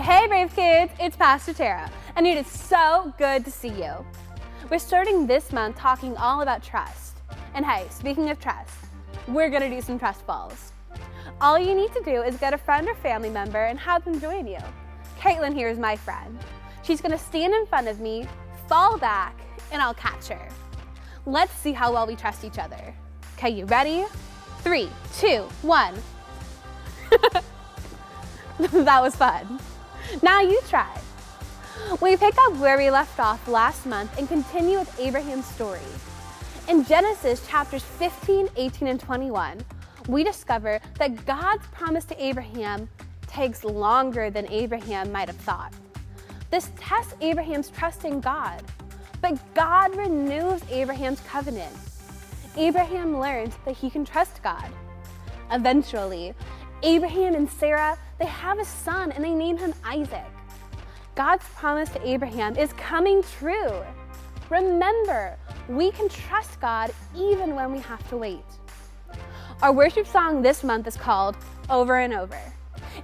Hey Brave Kids, it's Pastor Tara, and it is so good to see you. We're starting this month talking all about trust. And hey, speaking of trust, we're gonna do some trust falls. All you need to do is get a friend or family member and have them join you. Caitlin here is my friend. She's gonna stand in front of me, fall back, and I'll catch her. Let's see how well we trust each other. Okay, you ready? 3, 2, 1. That was fun. Now you try. We pick up where we left off last month and continue with Abraham's story. In Genesis chapters 15, 18, and 21, we discover that God's promise to Abraham takes longer than Abraham might have thought. This tests Abraham's trust in God, but God renews Abraham's covenant. Abraham learns that he can trust God. Eventually, Abraham and Sarah, they have a son and they name him Isaac. God's promise to Abraham is coming true. Remember, we can trust God even when we have to wait. Our worship song this month is called Over and Over.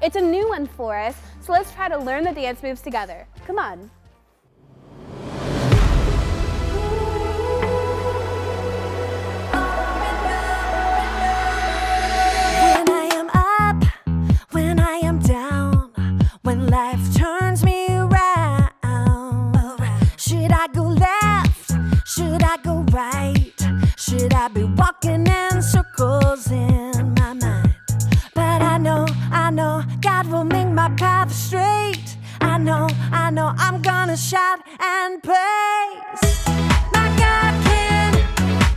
It's a new one for us, so let's try to learn the dance moves together. Come on. Life turns me around. Should I go left? Should I go right? Should I be walking in circles in my mind? But I know God will make my path straight. I know I'm gonna shout and praise. My God can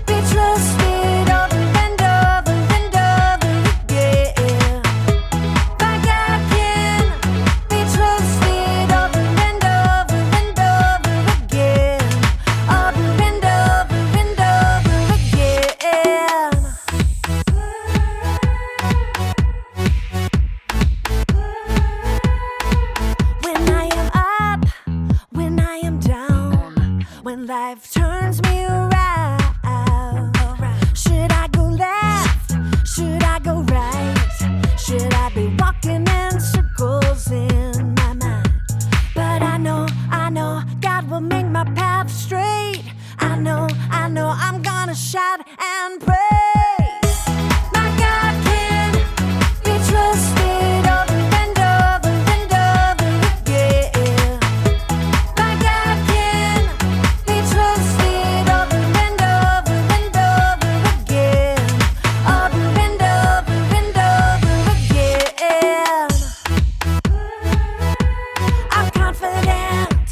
be trusted over and over and over again. My God can be trusted over and over and over again. Over and over and over again. When I am up, when I am down, when life turns me around, should I go left? Should I go right? Should I be walking in circles in my mind? But I know God will make my path straight. I know I'm gonna shout and praise. My God can be trusted over and over and over again. My God can be trusted over and over and over again. Over and over and over again. I'm confident.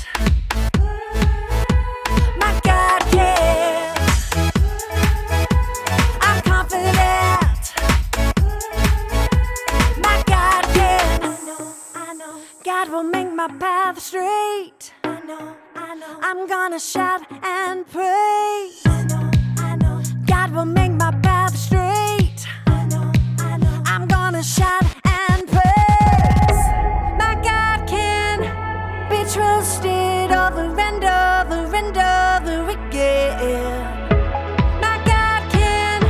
My God can. I'm confident. My God can. I know. God will make my path straight. I know. I'm gonna shout and praise. I know. God will make my path straight. I know. I'm gonna shout and praise. My God can be trusted over and over and over again. My God can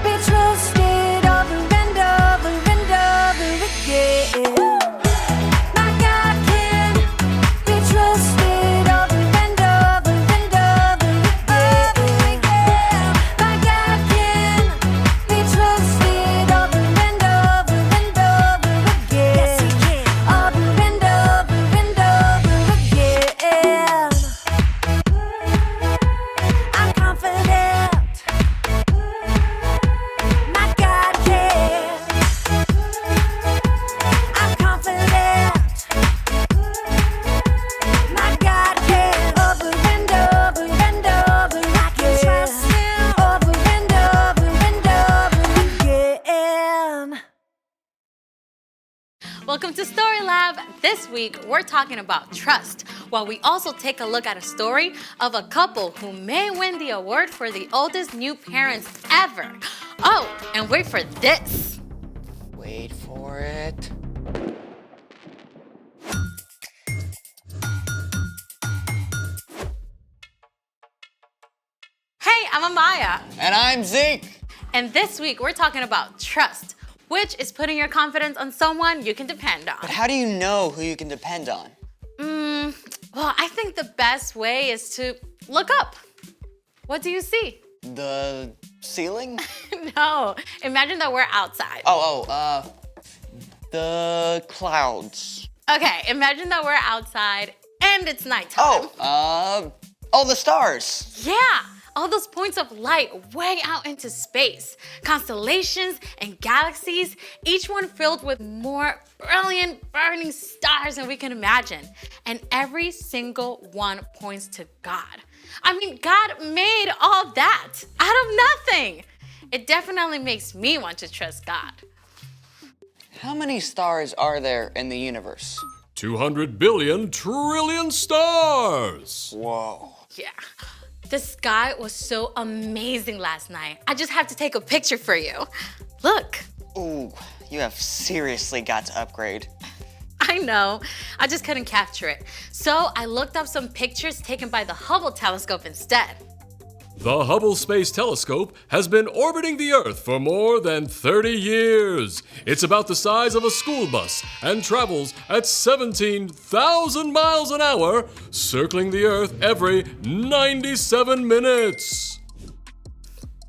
be trusted over and over and over again. My God can be trusted over and over and over again. My God can be trusted over and over and over again. Yes, He can. Over and over and over again. I'm confident. My God can. I'm confident. My God can. Over and over and over I can trust Him. Over and over and over again. Welcome to Story Lab. This week, we're talking about trust, while we also take a look at a story of a couple who may win the award for the oldest new parents ever. Oh, and wait for this. Wait for it. Hey, I'm Amaya. And I'm Zeke. And this week, we're talking about trust, which is putting your confidence on someone you can depend on. But how do you know who you can depend on? Well, I think the best way is to look up. What do you see? The ceiling? No, imagine that we're outside. The clouds. Okay, imagine that we're outside and it's nighttime. The stars. Yeah, all those points of light way out into space. Constellations and galaxies, each one filled with more brilliant, burning stars than we can imagine. And every single one points to God. I mean, God made all that out of nothing. It definitely makes me want to trust God. How many stars are there in the universe? 200 billion trillion stars! Whoa. Yeah. The sky was so amazing last night. I just have to take a picture for you. Look. Ooh, you have seriously got to upgrade. I know. I just couldn't capture it. So I looked up some pictures taken by the Hubble telescope instead. The Hubble Space Telescope has been orbiting the Earth for more than 30 years. It's about the size of a school bus and travels at 17,000 miles an hour, circling the Earth every 97 minutes.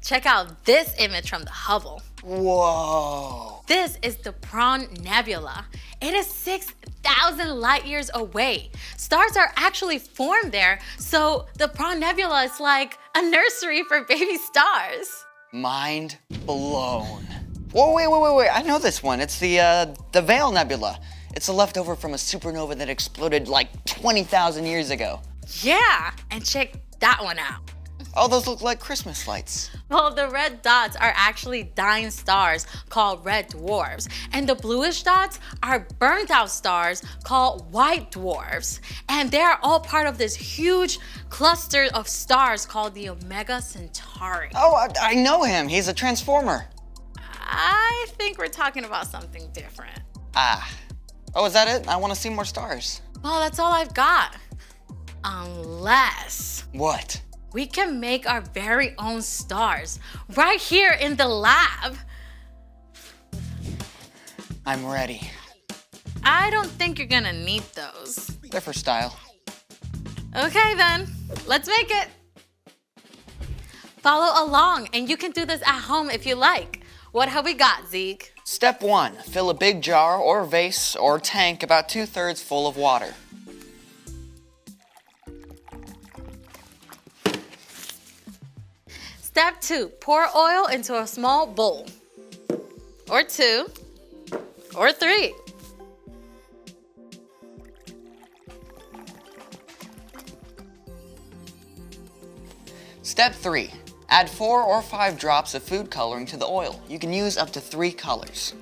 Check out this image from the Hubble. Whoa. This is the Prone Nebula. It is 6,000 light years away. Stars are actually formed there, so the Prone Nebula is like a nursery for baby stars. Mind blown. Whoa, wait. I know this one. It's the Veil Nebula. It's a leftover from a supernova that exploded like 20,000 years ago. Yeah, and check that one out. Oh, those look like Christmas lights. Well, the red dots are actually dying stars called red dwarfs, and the bluish dots are burnt out stars called white dwarfs. And they are all part of this huge cluster of stars called the Omega Centauri. Oh, I know him. He's a transformer. I think we're talking about something different. Oh, is that it? I want to see more stars. Well, that's all I've got. Unless What? we can make our very own stars right here in the lab. I'm ready. I don't think you're gonna need those. They're for style. Okay then, let's make it. Follow along and you can do this at home if you like. What have we got, Zeke? Step 1. Fill a big jar or vase or tank about 2/3 full of water. Step 2, pour oil into a small bowl. Or 2, or 3. Step 3. Add 4 or 5 drops of food coloring to the oil. You can use up to 3 colors.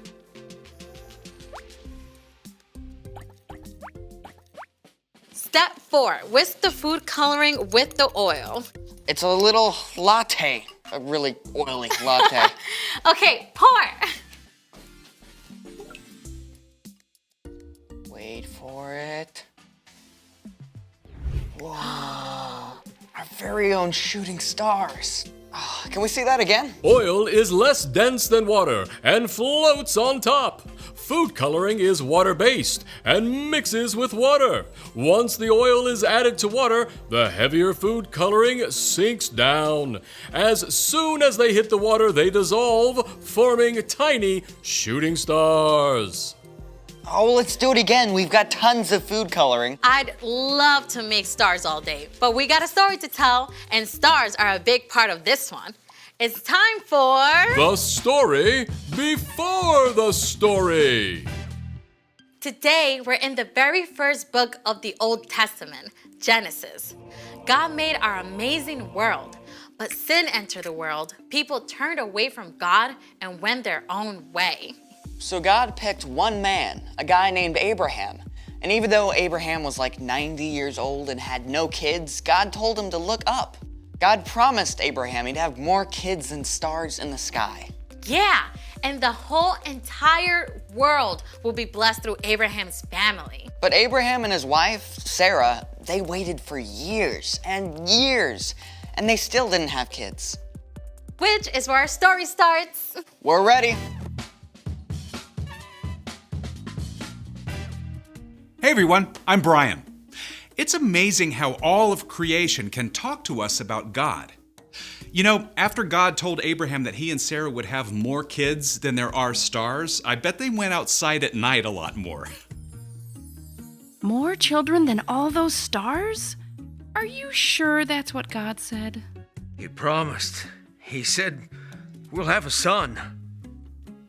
Step 4, whisk the food coloring with the oil. It's a little latte, a really oily latte. Okay, pour. Wait for it. Whoa, our very own shooting stars. Oh, can we see that again? Oil is less dense than water and floats on top. Food coloring is water-based and mixes with water. Once the oil is added to water, the heavier food coloring sinks down. As soon as they hit the water, they dissolve, forming tiny shooting stars. Oh, let's do it again. We've got tons of food coloring. I'd love to make stars all day, but we got a story to tell, and stars are a big part of this one. It's time for... The story before the story. Today, we're in the very first book of the Old Testament, Genesis. God made our amazing world, but sin entered the world. People turned away from God and went their own way. So God picked one man, a guy named Abraham. And even though Abraham was like 90 years old and had no kids, God told him to look up. God promised Abraham he'd have more kids than stars in the sky. Yeah, and the whole entire world will be blessed through Abraham's family. But Abraham and his wife, Sarah, they waited for years and years, and they still didn't have kids. Which is where our story starts. We're ready. Hey everyone, I'm Brian. It's amazing how all of creation can talk to us about God. You know, after God told Abraham that he and Sarah would have more kids than there are stars, I bet they went outside at night a lot more. More children than all those stars? Are you sure that's what God said? He promised. He said, we'll have a son.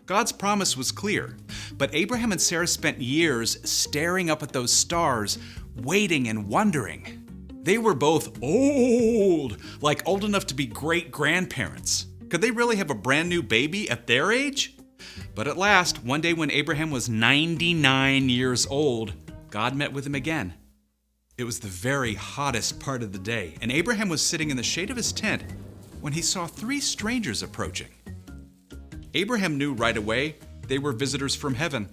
God's promise was clear, but Abraham and Sarah spent years staring up at those stars, waiting and wondering. They were both old, like old enough to be great-grandparents. Could they really have a brand new baby at their age? But at last, one day when Abraham was 99 years old, God met with him again. It was the very hottest part of the day, and Abraham was sitting in the shade of his tent when he saw 3 strangers approaching. Abraham knew right away they were visitors from heaven.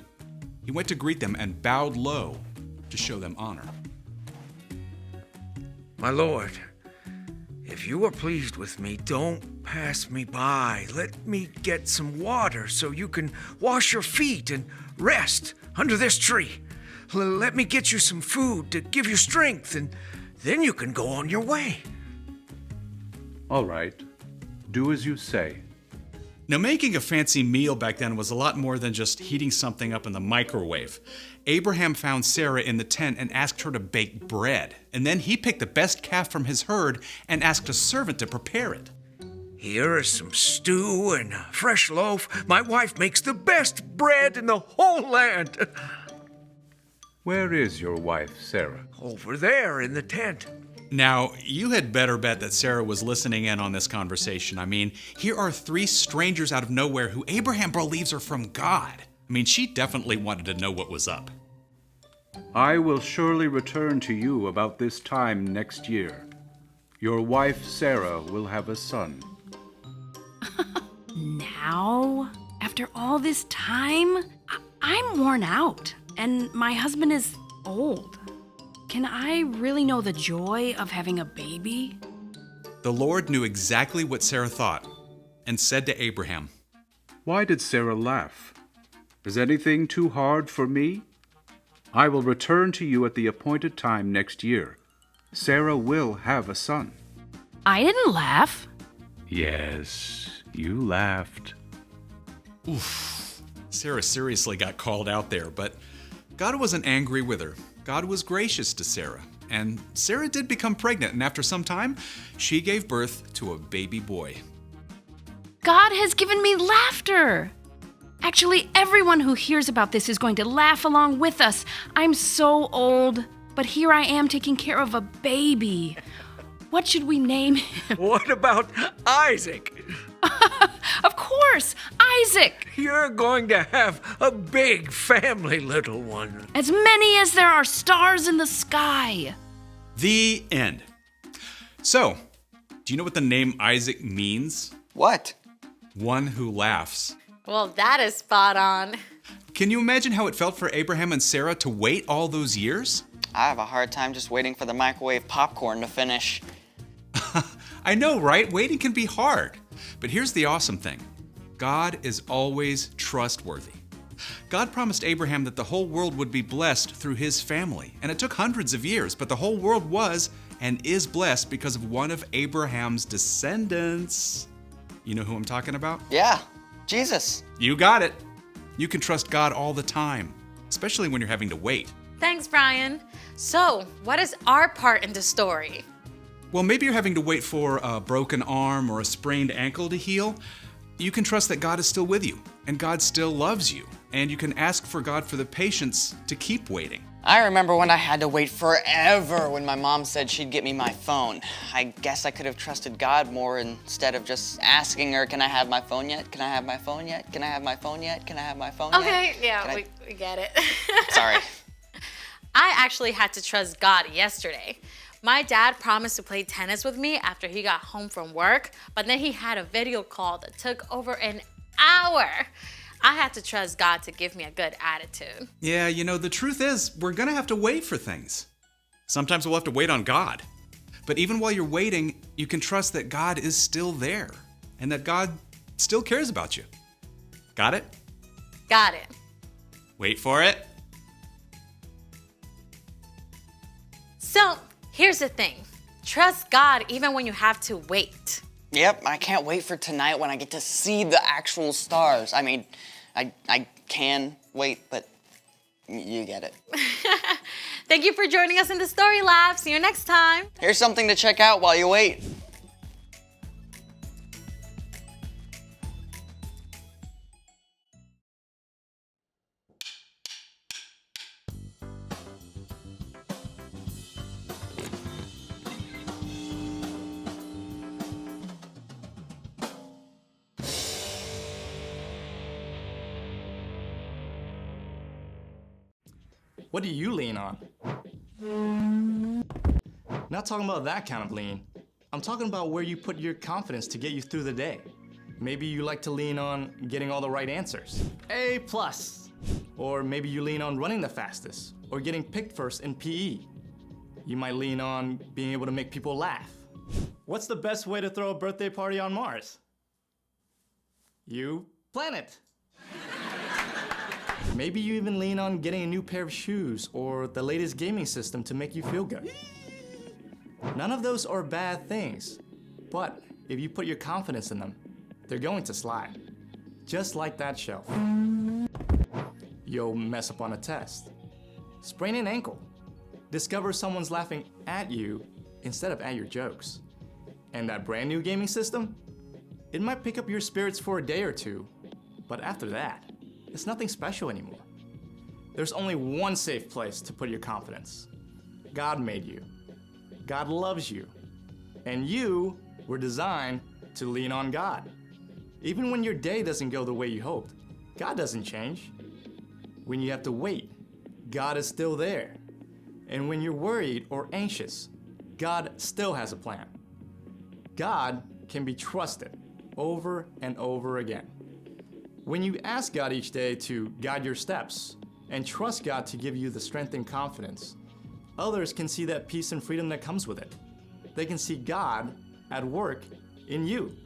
He went to greet them and bowed low to show them honor. My Lord, if you are pleased with me, don't pass me by. Let me get some water so you can wash your feet and rest under this tree. Let me get you some food to give you strength, and then you can go on your way. All right. Do as you say. Now, making a fancy meal back then was a lot more than just heating something up in the microwave. Abraham found Sarah in the tent and asked her to bake bread. And then he picked the best calf from his herd and asked a servant to prepare it. Here is some stew and a fresh loaf. My wife makes the best bread in the whole land. Where is your wife, Sarah? Over there in the tent. Now, you had better bet that Sarah was listening in on this conversation. I mean, here are 3 strangers out of nowhere who Abraham believes are from God. I mean, she definitely wanted to know what was up. I will surely return to you about this time next year. Your wife, Sarah, will have a son. Now? After all this time? I'm worn out, and my husband is old. Can I really know the joy of having a baby? The Lord knew exactly what Sarah thought and said to Abraham, Why did Sarah laugh? Is anything too hard for me? I will return to you at the appointed time next year. Sarah will have a son. I didn't laugh. Yes, you laughed. Oof. Sarah seriously got called out there, but God wasn't angry with her. God was gracious to Sarah, and Sarah did become pregnant, and after some time, she gave birth to a baby boy. God has given me laughter. Actually, everyone who hears about this is going to laugh along with us. I'm so old, but here I am taking care of a baby. What should we name him? What about Isaac? Of course, Isaac. You're going to have a big family, little one. As many as there are stars in the sky. The end. So, do you know what the name Isaac means? What? One who laughs. Well, that is spot on. Can you imagine how it felt for Abraham and Sarah to wait all those years? I have a hard time just waiting for the microwave popcorn to finish. I know, right? Waiting can be hard. But here's the awesome thing. God is always trustworthy. God promised Abraham that the whole world would be blessed through his family. And it took hundreds of years, but the whole world was and is blessed because of one of Abraham's descendants. You know who I'm talking about? Yeah, Jesus. You got it. You can trust God all the time, especially when you're having to wait. Thanks, Brian. So, what is our part in the story? Well, maybe you're having to wait for a broken arm or a sprained ankle to heal. You can trust that God is still with you, and God still loves you, and you can ask for God for the patience to keep waiting. I remember when I had to wait forever when my mom said she'd get me my phone. I guess I could have trusted God more instead of just asking her, can I have my phone yet? Can I have my phone yet? Can I have my phone yet? Can I have my phone yet? Okay, yeah, Can we get it. Sorry. I actually had to trust God yesterday. My dad promised to play tennis with me after he got home from work, but then he had a video call that took over an hour. I had to trust God to give me a good attitude. Yeah, you know, the truth is, we're gonna have to wait for things. Sometimes we'll have to wait on God. But even while you're waiting, you can trust that God is still there and that God still cares about you. Got it? Got it. Wait for it. So, here's the thing. Trust God even when you have to wait. Yep, I can't wait for tonight when I get to see the actual stars. I mean, I can wait, but you get it. Thank you for joining us in the Story Lab. See you next time. Here's something to check out while you wait. What do you lean on? Not talking about that kind of lean. I'm talking about where you put your confidence to get you through the day. Maybe you like to lean on getting all the right answers. A+. Or maybe you lean on running the fastest or getting picked first in PE. You might lean on being able to make people laugh. What's the best way to throw a birthday party on Mars? You plan it. Maybe you even lean on getting a new pair of shoes or the latest gaming system to make you feel good. None of those are bad things, but if you put your confidence in them, they're going to slide. Just like that shelf. You'll mess up on a test. Sprain an ankle. Discover someone's laughing at you instead of at your jokes. And that brand new gaming system? It might pick up your spirits for a day or two, but after that, it's nothing special anymore. There's only one safe place to put your confidence. God made you. God loves you. And you were designed to lean on God. Even when your day doesn't go the way you hoped, God doesn't change. When you have to wait, God is still there. And when you're worried or anxious, God still has a plan. God can be trusted over and over again. When you ask God each day to guide your steps and trust God to give you the strength and confidence, others can see that peace and freedom that comes with it. They can see God at work in you.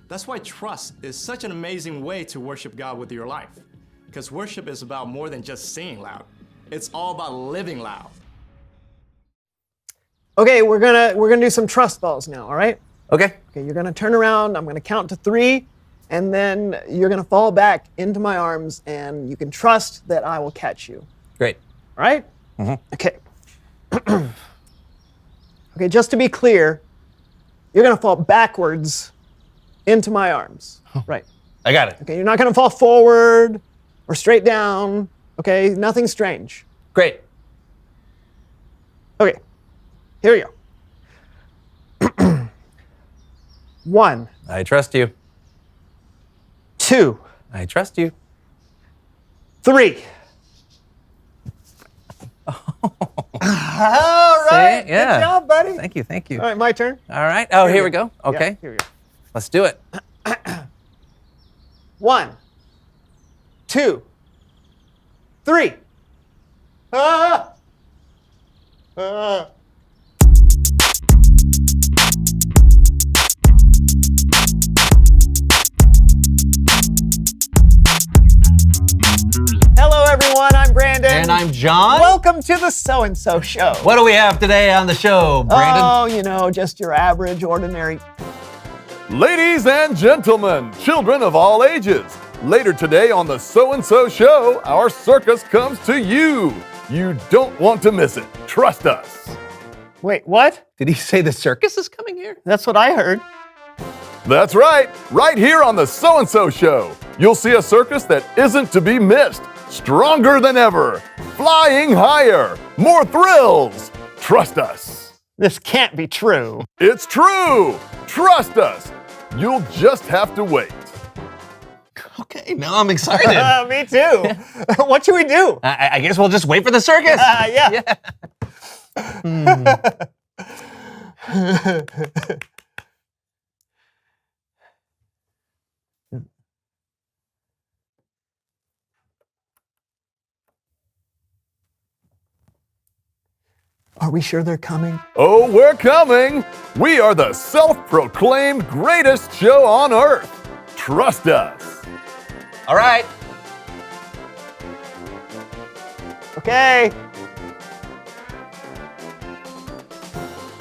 That's why trust is such an amazing way to worship God with your life. Because worship is about more than just singing loud. It's all about living loud. Okay, we're gonna do some trust balls now, all right? Okay. Okay, you're gonna turn around, I'm gonna count to 3, and then you're gonna fall back into my arms, and you can trust that I will catch you. Great. All right? Mm-hmm. Okay. Okay, just to be clear, you're gonna fall backwards into my arms. Right. I got it. Okay, you're not gonna fall forward or straight down. Okay, nothing strange. Great. Okay, here we go. 1. I trust you. 2. I trust you. 3. All right. See? Yeah. Good job, buddy. Thank you. Thank you. All right, my turn. All right. Oh, here we go. Okay. Yeah, here we go. Let's do it. 1, 2, 3. Ah! Ah! Hello, everyone. I'm Brandon. And I'm John. Welcome to the So and So Show. What do we have today on the show, Brandon? Oh, you know, just your average, ordinary. Ladies and gentlemen, children of all ages, later today on the So and So Show, our circus comes to you. You don't want to miss it. Trust us. Wait, what? Did he say the circus is coming here? That's what I heard. That's right. Right here on the So and So Show, you'll see a circus that isn't to be missed. Stronger than ever. Flying higher. More thrills. Trust us. This can't be true. It's true. Trust us. You'll just have to wait. Okay, now I'm excited. Me too. What should we do? I guess we'll just wait for the circus. Yeah. Are we sure they're coming? Oh, we're coming. We are the self-proclaimed greatest show on earth. Trust us. All right. Okay.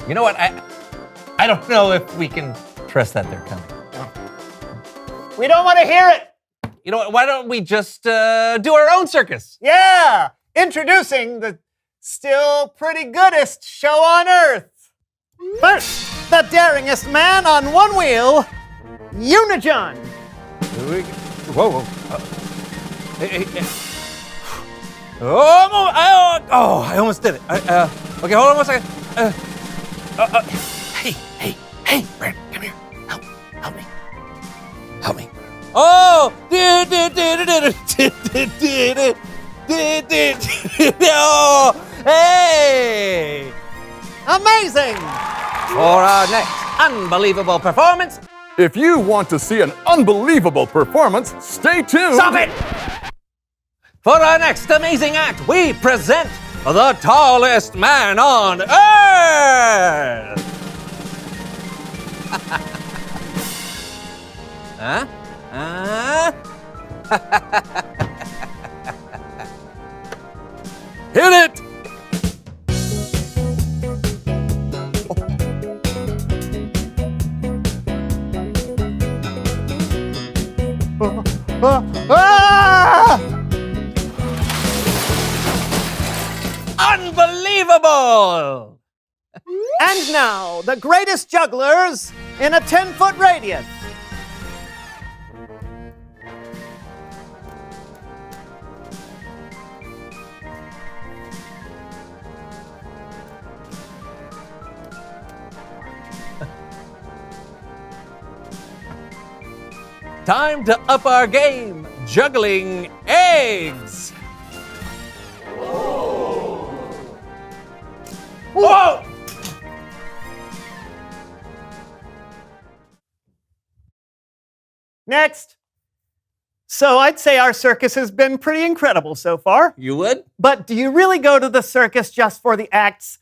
You know what? I don't know if we can trust that they're coming. We don't want to hear it. You know what? Why don't we just do our own circus? Yeah, introducing the still pretty goodest show on earth. First, the daringest man on one wheel, Unijohn. Whoa. Hey. Oh, I almost did it. Okay, hold on one second. Hey, Brandon, come here. Help me. Oh! Oh, hey! Amazing! For our next unbelievable performance. If you want to see an unbelievable performance, stay tuned. Stop it! For our next amazing act, we present the tallest man on earth! Huh? Hit it! Unbelievable! And now, the greatest jugglers in a 10-foot radius. Time to up our game, juggling eggs. Whoa! Next. So I'd say our circus has been pretty incredible so far. You would? But do you really go to the circus just for the acts?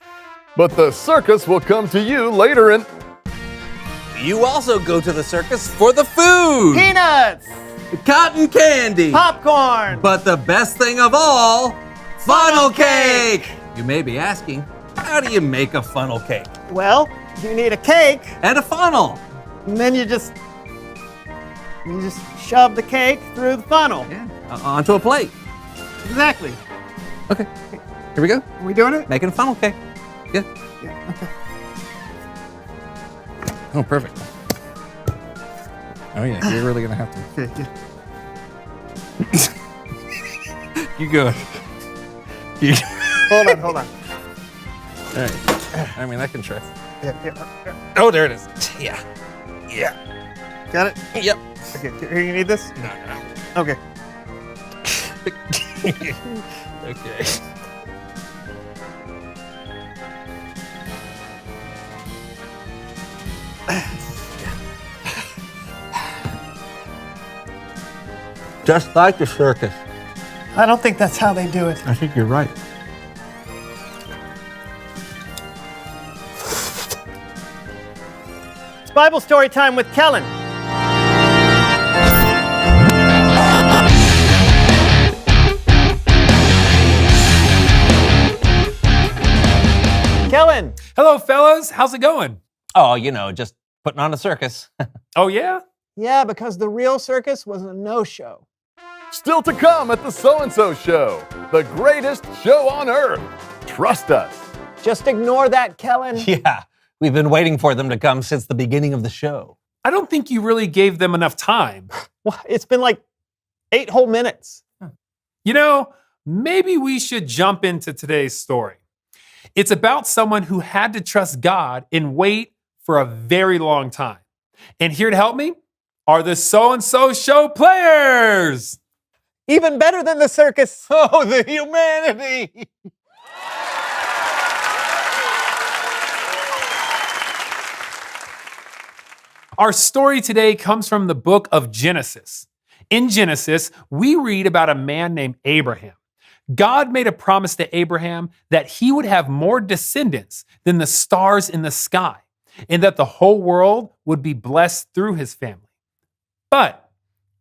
But the circus will come to you later in... You also go to the circus for the food. Peanuts! Cotton candy. Popcorn! But the best thing of all, funnel cake! You may be asking, how do you make a funnel cake? Well, you need a cake. And a funnel. And then you just shove the cake through the funnel. Yeah, onto a plate. Exactly. Okay, here we go. Are we doing it? Making a funnel cake. Yeah. Okay. Oh, perfect. Oh yeah, you're really gonna have to. Okay, yeah. You go. Hold on. All right. I mean, I can try. Yeah. Oh, there it is. Yeah. Got it? Yep. Okay, here, you need this? No. Okay. Okay. Just like the circus. I don't think that's how they do it. I think you're right. It's Bible story time with Kellen. Kellen. Hello, fellas. How's it going? Oh, just putting on a circus. Oh, yeah? Yeah, because the real circus was a no-show. Still to come at the So-and-So Show, the greatest show on earth. Trust us. Just ignore that, Kellen. Yeah, we've been waiting for them to come since the beginning of the show. I don't think you really gave them enough time. Well, it's been like 8 whole minutes. Maybe we should jump into today's story. It's about someone who had to trust God and wait for a very long time. And here to help me are the So-and-So Show players. Even better than the circus. Oh, the humanity! Our story today comes from the book of Genesis. In Genesis, we read about a man named Abraham. God made a promise to Abraham that he would have more descendants than the stars in the sky, and that the whole world would be blessed through his family. But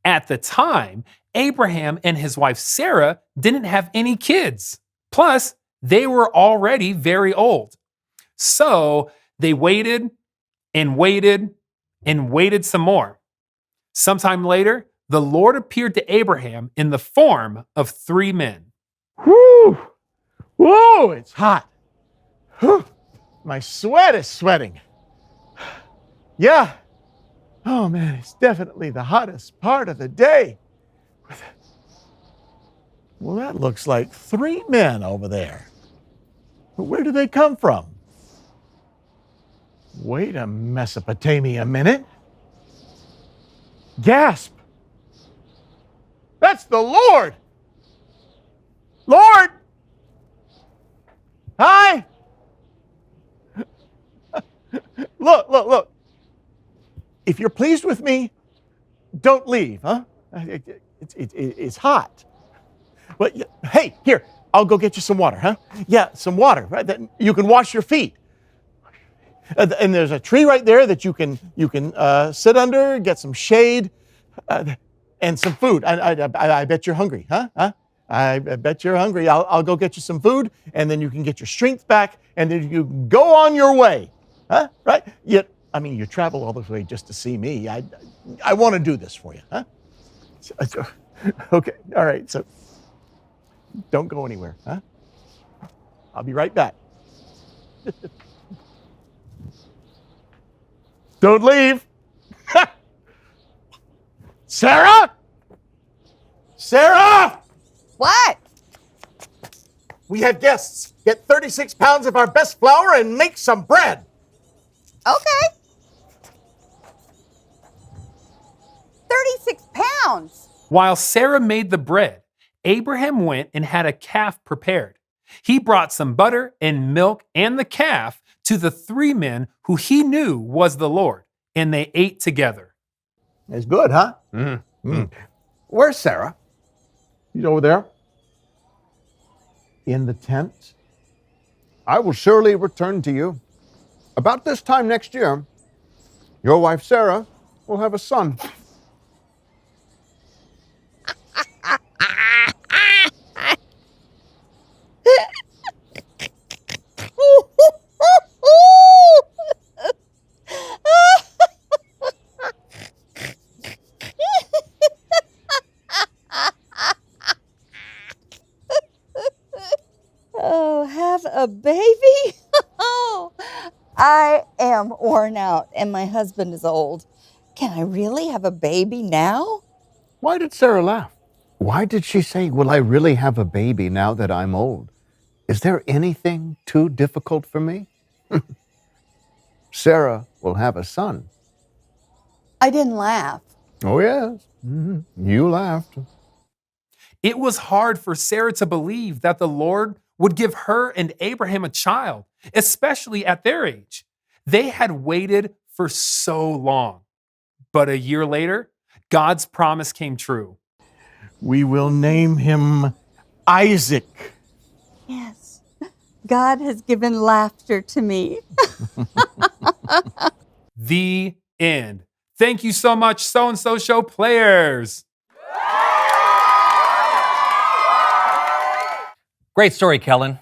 at the time, Abraham and his wife Sarah didn't have any kids. Plus, they were already very old. So They waited and waited and waited some more. Sometime later, the Lord appeared to Abraham in the form of 3 men. Whoo! Whoa, it's hot. Whew. My sweat is sweating. Yeah. Oh man, it's definitely the hottest part of the day. Well, that looks like 3 men over there. Where do they come from? Wait a Mesopotamia minute. Gasp! That's the Lord! Lord! Hi! Look. If you're pleased with me, don't leave, huh? It's hot. But hey, here, I'll go get you some water, huh? Yeah, some water, right? That you can wash your feet. And there's a tree right there that you can sit under, get some shade, and some food. I bet you're hungry, huh? I bet you're hungry. I'll go get you some food, and then you can get your strength back, and then you can go on your way, huh? Right? You travel all this way just to see me. I want to do this for you, huh? Okay, all right. So don't go anywhere, huh? I'll be right back. Don't leave. Sarah? Sarah! What? We have guests. Get 36 pounds of our best flour and make some bread. Okay. 36 pounds. While Sarah made the bread, Abraham went and had a calf prepared. He brought some butter and milk and the calf to the 3 men who he knew was the Lord, and they ate together. It's good, huh? Where's Sarah? She's over there. In the tent. I will surely return to you. About this time next year, your wife Sarah will have a son. Oh, have a baby? Oh, I am worn out and my husband is old. Can I really have a baby now? Why did Sarah laugh? Why did she say, will I really have a baby now that I'm old? Is there anything too difficult for me? Sarah will have a son. I didn't laugh. Oh, yes. You laughed. It was hard for Sarah to believe that the Lord would give her and Abraham a child, especially at their age. They had waited for so long. But a year later, God's promise came true. We will name him Isaac. Yes, God has given laughter to me. The end. Thank you so much, So and So Show players. Great story, Kellen.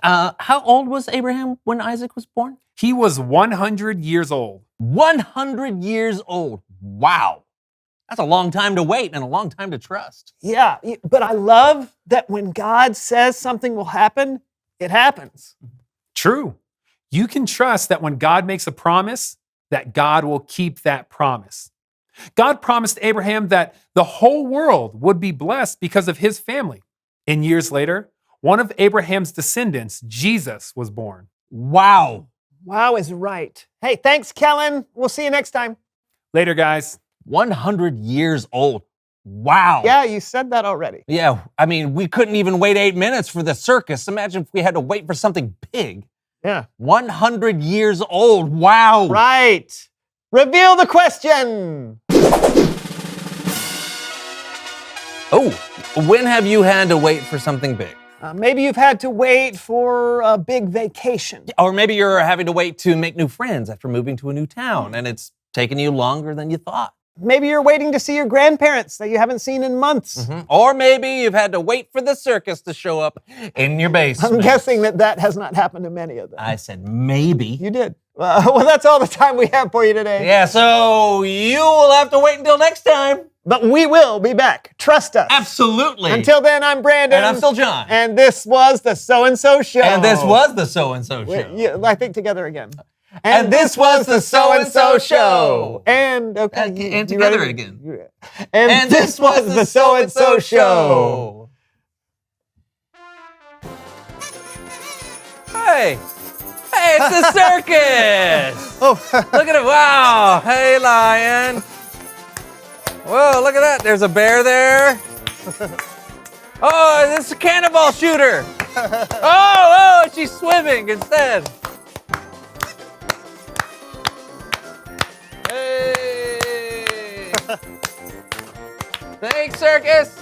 How old was Abraham when Isaac was born? He was 100 years old. 100 years old. Wow. That's a long time to wait and a long time to trust. Yeah, but I love that when God says something will happen, it happens. True. You can trust that when God makes a promise, that God will keep that promise. God promised Abraham that the whole world would be blessed because of his family. And years later, one of Abraham's descendants, Jesus, was born. Wow. Wow is right. Hey, thanks, Kellen. We'll see you next time. Later, guys. 100 years old. Wow. Yeah, you said that already. Yeah, I mean, we couldn't even wait 8 minutes for the circus. Imagine if we had to wait for something big. Yeah. 100 years old. Wow. Right. Reveal the question. Oh, when have you had to wait for something big? Maybe you've had to wait for a big vacation. Or maybe you're having to wait to make new friends after moving to a new town and it's taken you longer than you thought. Maybe you're waiting to see your grandparents that you haven't seen in months. Or maybe you've had to wait for the circus to show up in your basement. I'm guessing that has not happened to many of them. I said maybe. You did. Well, that's all the time we have for you today. Yeah, so you will have to wait until next time. But we will be back. Trust us. Absolutely. Until then, I'm Brandon. And I'm still John. And this was the So-and-so Show. And this was the So-and-so Show. Yeah, I think together again. And this was the So-and-so Show. And, okay. And together again. And this was the So-and-so Show. Hey, it's the circus! Look at it, wow! Hey, lion! Whoa, look at that, there's a bear there. Oh, this is a cannonball shooter! Oh, she's swimming instead. Hey! Thanks, circus!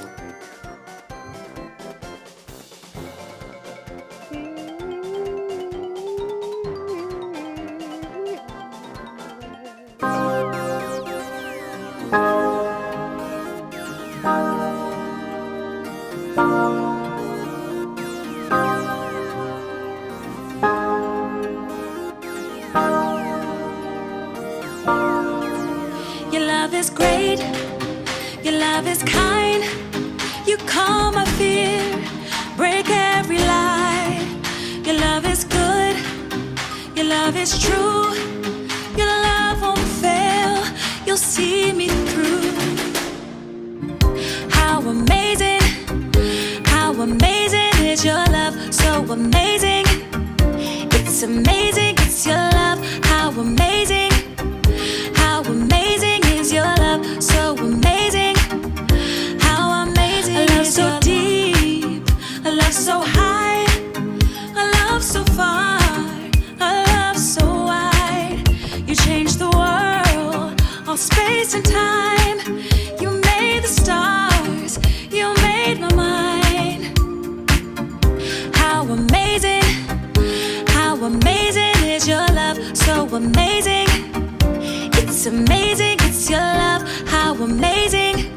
Your love is great, your love is kind. You calm my fear, break every lie. Your love is good, your love is true. Your love won't fail, you'll see me through. How amazing is your love, so amazing. It's amazing, it's your love, how amazing. How amazing is your love, so amazing. How amazing is your love. A love so deep, a love so high, a love so far, a love so wide. You changed the world, all space and time. You made the stars, you made my mind. How amazing is your love, so amazing. It's amazing, it's your love, how amazing.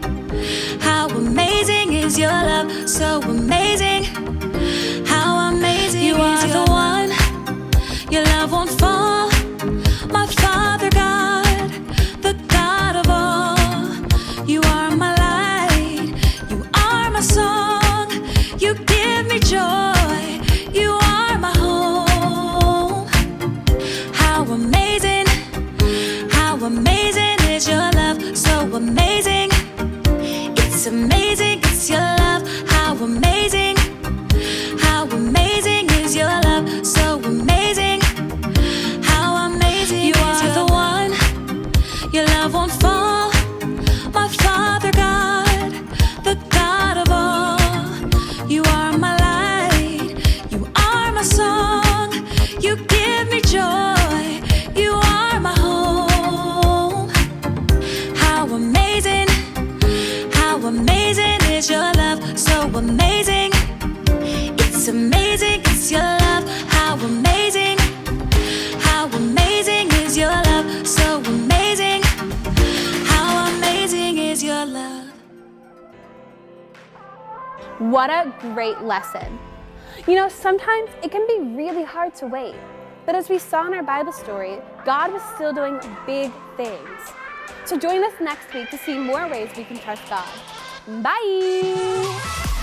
How amazing is your love, so amazing. How amazing you are the one, your love won't fall. My Father God, the God of all. You are my light, you are my song. You give me joy, you are my home. How amazing is your love, so amazing. It's amazing, it's your love, how amazing. How amazing is your love, so amazing. How amazing you are the one, your love won't fall. My Father God, the God of all. You are my light, you are my song. You give me joy, you are my home. How amazing is your love, so amazing. It's amazing, it's your love, how amazing. How amazing is your love, so amazing. How amazing is your love. What a great lesson. You know, sometimes it can be really hard to wait, but as we saw in our Bible story, God was still doing big things. So join us next week to see more ways we can trust God. Bye!